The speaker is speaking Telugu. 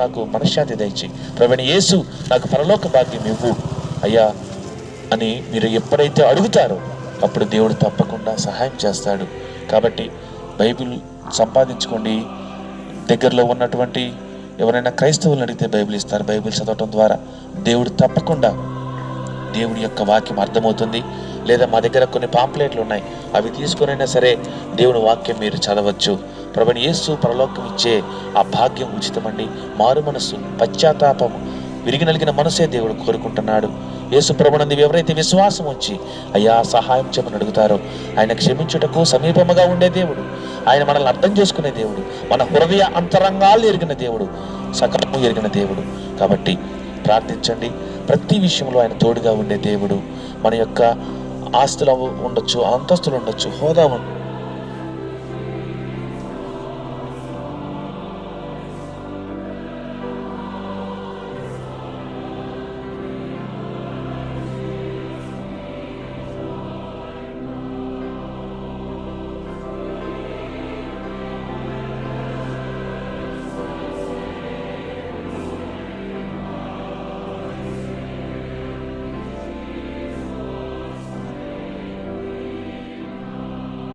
నాకు మనశ్శాంతి దయచి, ప్రభువైన యేసు నాకు పరలోక భాగ్యం ఇవ్వు అయ్యా అని మీరు ఎప్పుడైతే అడుగుతారో అప్పుడు దేవుడు తప్పకుండా సహాయం చేస్తాడు. కాబట్టి బైబిల్ సంపాదించుకోండి. దగ్గరలో ఉన్నటువంటి ఎవరైనా క్రైస్తవులను అడిగితే బైబిల్ ఇస్తారు. బైబిల్ చదవటం ద్వారా దేవుడు తప్పకుండా దేవుడి యొక్క వాక్యం అర్థమవుతుంది. లేదా మా దగ్గర కొన్ని పాంప్లెట్లు ఉన్నాయి, అవి తీసుకునైనా సరే దేవుని వాక్యం మీరు చదవచ్చు. ప్రభువైన యేసు పరలోకం ఇచ్చే ఆ భాగ్యం ఉచితమండి. మారు మనస్సు, పశ్చాత్తాపము, విరిగి నలిగిన మనసే దేవుడు కోరుకుంటున్నాడు. యేసు ప్రభునందు ఎవరైతే విశ్వాసం ఉంచి అయ్యా సహాయం చేయమని అడుగుతారో ఆయన క్షమించుటకు సమీపముగా ఉండే దేవుడు, ఆయన మనల్ని అర్థం చేసుకునే దేవుడు, మన హృదయ అంతరంగాలు ఎరిగిన దేవుడు, సకలము ఎరిగిన దేవుడు. కాబట్టి ప్రార్థించండి. ప్రతి విషయంలో ఆయన తోడుగా ఉండే దేవుడు. మన యొక్క ఆస్తులు ఉండొచ్చు, అంతస్తులు ఉండొచ్చు, హోదా